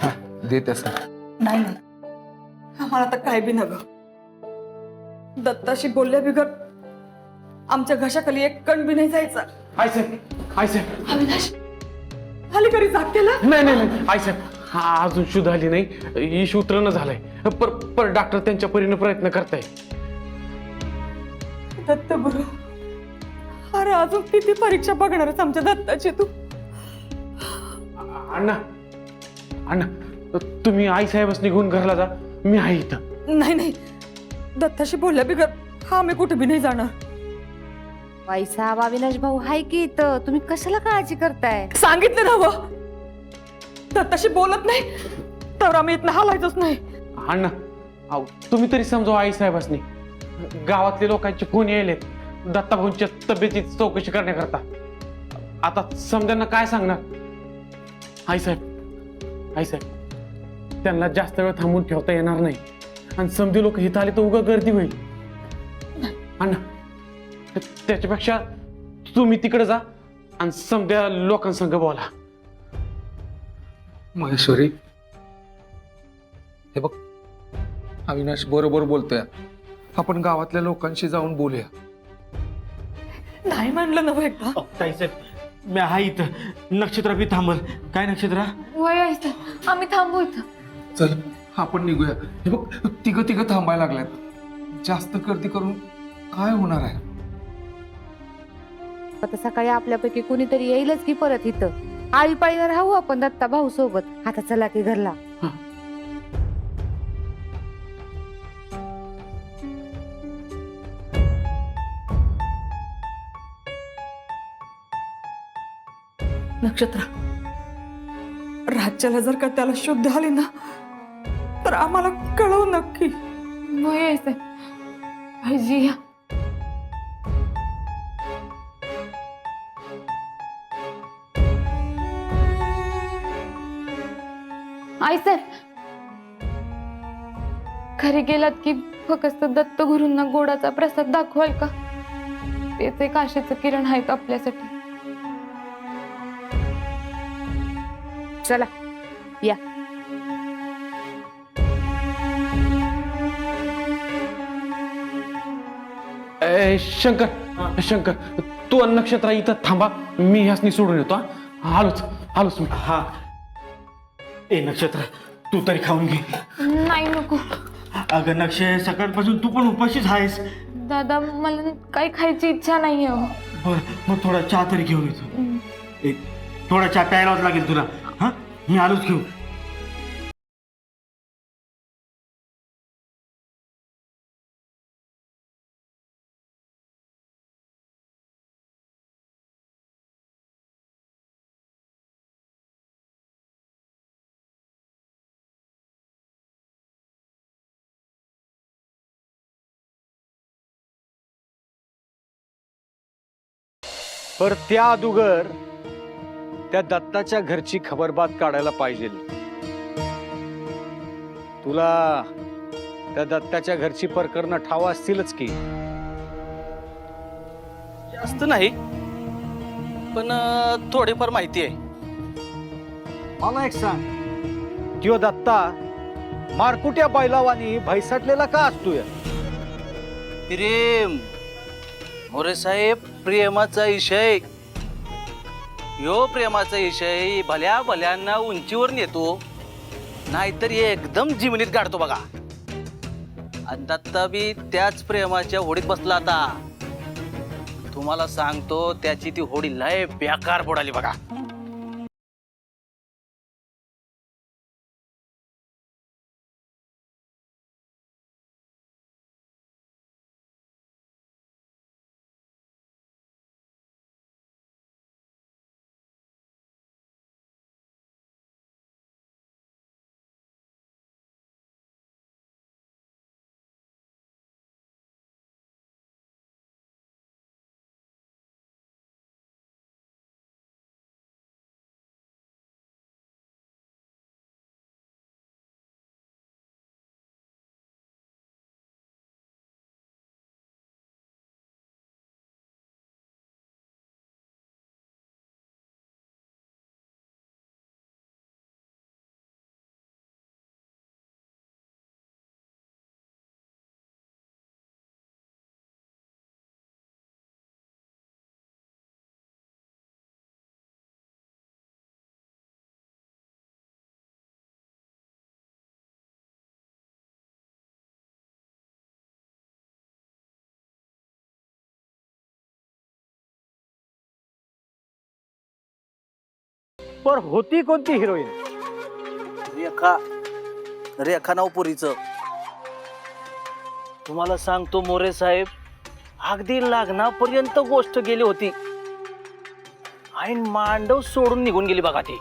हा, दे त्याचं. नाही ना, आम्हाला आता काय बी नग. दत्ताशी बोलल्या बिगर आमच्या घशाखाली एक कण बी नाही जायचा. आई साहेब अविनाश, खाली करी जाग त्याला. नाही नाही नाही आई साहेब, हा अजून शुद्ध आली नाही. इश उतरणं झालंय. पर डॉक्टर त्यांच्या परीने प्रयत्न करताय. दत्त गुरु, अरे अजून किती परीक्षा बघणारच आमच्या दत्ताची तू. अण्णा अण्णा, तुम्ही आई साहेबच निघून घरला जा. मी आहे इथं. नाही नाही, दत्ताशी बोलल्या बिगर हा मी कुठे बी नाही जाणार. पैसा अविनाश भाऊ हाय की इथं, तुम्ही कशाला काळजी करताय? सांगितलं ना व, दत्ताशी बोलत नाही तर आम्ही इथनं हालायचंच नाही. अण्णा अहो, तुम्ही तरी समजावं आई साहेबांनी. गावातले लोकांचे फोन यायलेत दत्ता भाऊंच्या तब्येतीची चौकशी करण्याकरता. आता समजांना काय सांगणार? आई साहेब त्यांना जास्त वेळ थांबून ठेवता येणार नाही. आणि समधी लोक इथं आले तर उगा गर्दी होईल. अण्णा, त्याच्यापेक्षा तुम्ही तिकडे जा आणि समध्या लोकांसंग बोला. महेश्वरी, हे बघ, अविनाश बरोबर बोलतोय. आपण गावातल्या लोकांशी जाऊन बोलूया. नाही म्हणलं ना एकदा. ताईसाहेब, मी आहे इथं. नक्षत्रा बी थांबल. काय नक्षत्रा? वय आहे, आम्ही थांबू इथं. चल आपण निघूया. हे बघ, तिघं थांबायला लागल्यात. जास्त गर्दी करून काय होणार आहे? आता सकाळी आपल्यापैकी कुणीतरी येईलच की परत इथं. आळीपाळीला राहू आपण दत्ता भाऊ सोबत. आता चला की घरला. नक्षत्र, राज्याला जर का त्याला शुद्ध आली ना तर आम्हाला कळव नक्की. वय आहे, भाजी या. आई सर, घरी गेलात की फक्त दत्त गुरूंना गोडाचा प्रसाद दाखवाल का? तेच एक आशेचं किरण आहेत आपल्यासाठी. चला या. शंकर शंकर, तू आणि नक्षत्रा इथं थांबा, मी ह्यासनी सोडून येतो. आलोच आलोच मी. हा, ए नक्षत्र, तू तरी खाऊन घे. नाही नको अगं नक्षे, सकाळपासून तू पण उपाशीच आहेस. दादा, मला काही खायची इच्छा नाहीये. बर, मग थोडा चहा तरी घेऊन येतो. एक थोडा चहा प्यायलाच लागेल तुला. हा, मी आलोच घेऊन. पर त्या अदुगर त्या दत्ताच्या घरची खबरबात काढायला पाहिजे. तुला त्या दत्ताच्या घरची प्रकरणं ठाव असतीलच की. जास्त नाही, पण थोडीफार माहिती आहे. मला एक सांग, त्यो दत्ता मारकुट्या बैलावानी भैसटलेला का असतोय? प्रेम, मोरे साहेब, प्रेमाचा विषय ह्यो प्रेमाचा विषय भल्या भल्यांना उंचीवर नेतो, नाहीतर एकदम जिमिनीत गाडतो बघा. आणि दत्ता बी त्याच प्रेमाच्या होडीत बसला आता. तुम्हाला सांगतो, त्याची ती होडी लय बेकार बुडाली बघा. पर होती कोणती हिरोईन? रेखा, रेखा नाव पुरीचं. तुम्हाला सांगतो मोरे साहेब, अगदी लग्नापर्यंत गोष्ट गेली होती. ऐन मांडव सोडून निघून गेली बघा ती.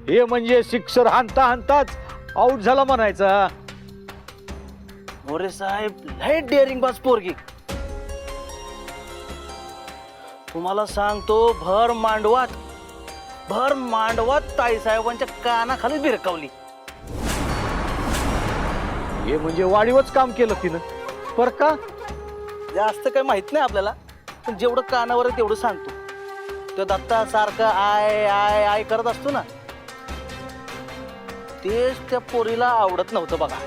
हे म्हणजे सिक्सर हाणता हाणताच आउट झाला म्हणायचा. मोरे साहेब लय डेअरिंग बाज पोरगी. तुम्हाला सांगतो, भर मांडवात ताईसाहेबांच्या कानाखाली भिरकावली. हे म्हणजे वाढीवच काम केलं तिनं. पर का? जास्त काही माहित नाही आपल्याला, पण जेवढं कानावर आहे तेवढं सांगतो. तो दत्ता सारखं आय आय आय करत असतो ना, तेच त्या पोरीला आवडत नव्हतं बघा.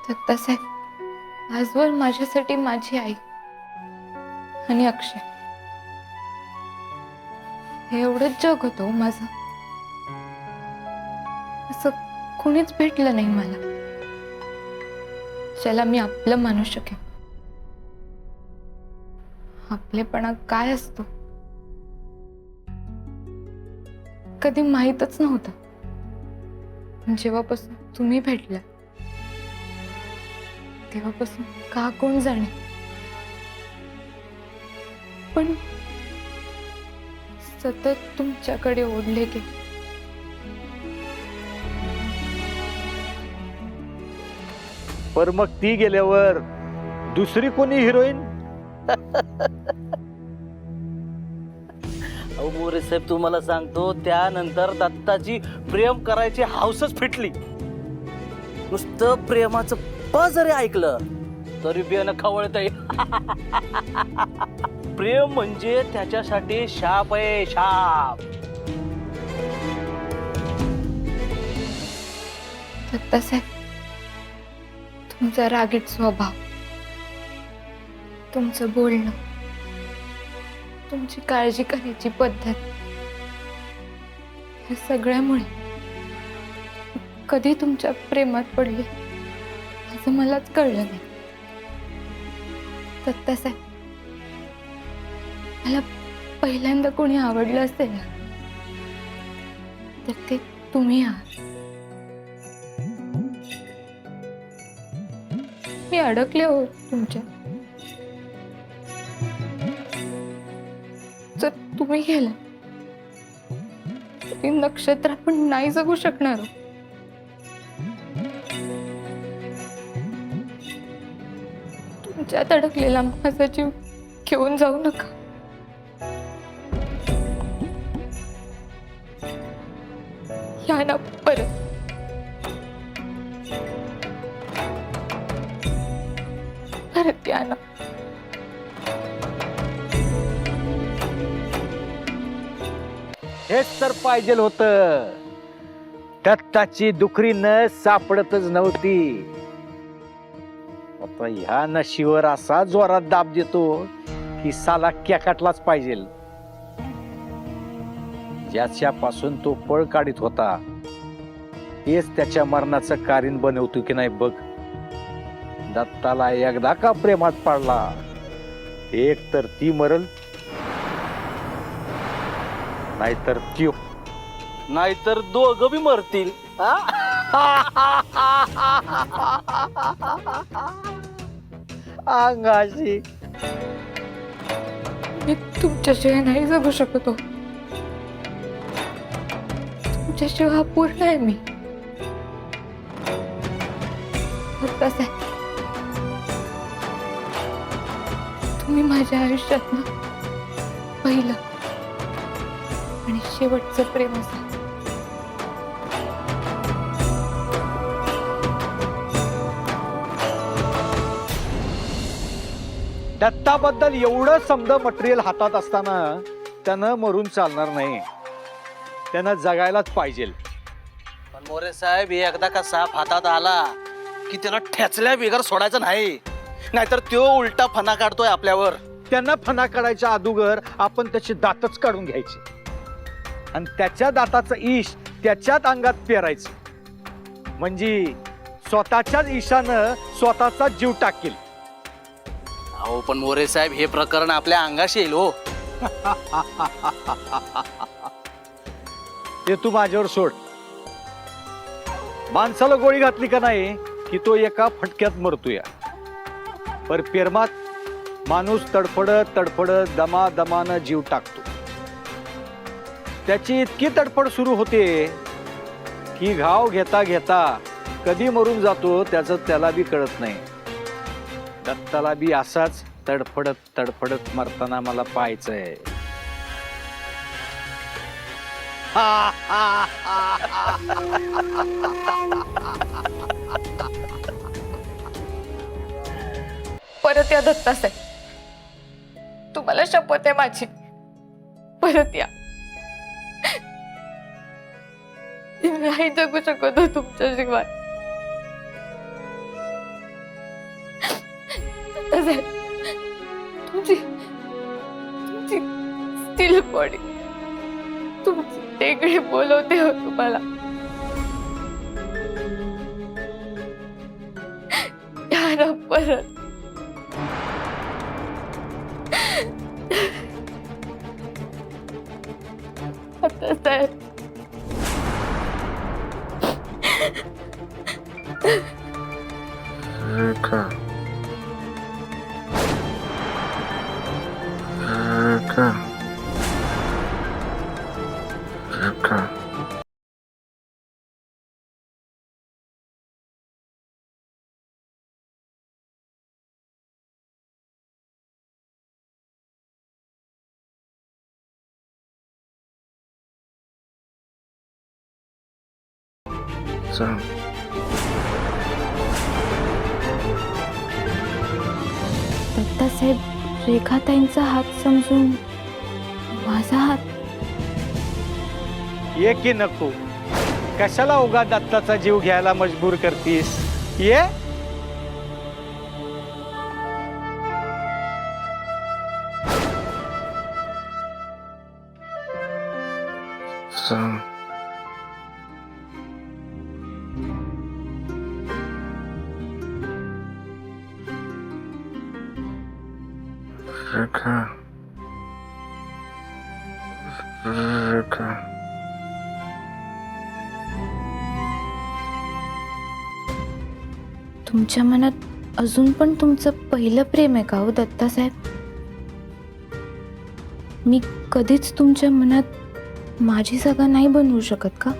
दत्तासाहेब, आजवर माझ्यासाठी माझी आई आणि अक्षय हे एवढंच जग होतं माझं. असं कुणीच भेटलं नाही मला, ज्याला मी आपलं मानू शकेन. आपलेपणा काय असतो कधी माहीतच नव्हतं. जेव्हापासून तुम्ही भेटला तेव्हापासून का कोण जाणे, पण सतत तुमच्याकडे ओढले गेले. पर मग ती गेल्यावर दुसरी कोणी हिरोईन? अहो मोरे साहेब तुम्हाला सांगतो त्यानंतर दत्ताची प्रेम करायची हाऊसच फिटली. नुसतं प्रेमाचं प जरी ऐकलं तरी बियाणं खवळतंय. प्रेम म्हणजे त्याच्यासाठी शाप आहे, शाप. दत्तासाहेब, तुमचा रागीट स्वभाव, तुमचं बोलणं, तुमची काळजी करायची पद्धत, या सगळ्यामुळे कधी तुमच्या प्रेमात पडले असं मलाच कळलं नाही. दत्तासाहेब, मला पहिल्यांदा कोणी आवडलं असेल ना तर ते तुम्ही आहात. मी अडकले हो तुमच्या. जर तुम्ही गेला तरी नक्षत्र आपण नाही जगू शकणार. तुमच्यात अडकलेला माझा जीव घेऊन जाऊ नका. या ना परत. परत या ना. हेच तर पाहिजे होतं. दत्ताची दुखरी न सापडतच नव्हती. आता ह्या नशीवर असा जोरात दाब देतो की साला केकाटलाच पाहिजे. ज्याच्यापासून तो पळ काढीत होता तेच त्याच्या मरणाचं कारण बनवतो की नाही बघ. दत्ताला एकदा का प्रेमात पाडला एक तर ती मरल नाहीतर त्यो. नाहीतर दोघं बी मरतील. अंगाशी मी तुमच्याशिवाय नाही जगू शकतो. तुमच्याशिवाय अपूर्ण आहे मी. दत्तासाहेब, तुम्ही माझ्या आयुष्यातलं पहिलं आणि शेवटचं प्रेम असेल. दत्ताबद्दल एवढं समद मटेरियल हातात असताना त्यानं मरून चालणार नाही. त्यानं जगायलाच पाहिजे. पण मोरे साहेब एकदा का साप हातात आला की त्याला ठेचल्या बिगर सोडायचं नाही. नाहीतर तो उलटा फना काढतोय आपल्यावर. त्यांना फणा काढायच्या अगोदर आपण त्याचे दातच काढून घ्यायचे आणि त्याच्या दाताचं ईश त्याच्यात अंगात पेरायचं. म्हणजे स्वतःच्याच ईशानं स्वतःचा जीव टाकेल. अहो पण मोरे साहेब हे प्रकरण आपल्या अंगाशी येईल हो. ते तू माझ्यावर सोड. माणसाला गोळी घातली का नाही की तो एका फटक्यात मरतोय. पर प्रेमात माणूस तडफडत तडफडत दमादमानं जीव टाकतो. त्याची इतकी तडफड सुरू होते की घाव घेता घेता कधी मरून जातो त्याचं त्याला बी कळत नाही. दत्ताला बी असाच तडफडत तडफडत मरताना मला पाहायचंय. परत या दत्तासाहेब, तुम्हाला शपथ आहे माझी. परत या. नाही जगू शकत तुमच्याशिवाय. दत्तासाहेब, तुमची तुमची स्टील बॉडी, तुमची टेकडी बोलवते हो तुम्हाला. या ना परत. दत्तासाहेब, दत्तासाहेब रेखाताईंचा हात समजून माझा हात. ये की नको, कशाला उगा दत्ताचा जीव घ्यायला मजबूर करतीस. ये. तुमच्या मनात अजून पण तुमचं पहिलं प्रेम आहे का हो दत्तासाहेब? मी कधीच तुमच्या मनात माझी जागा नाही बनवू शकत का?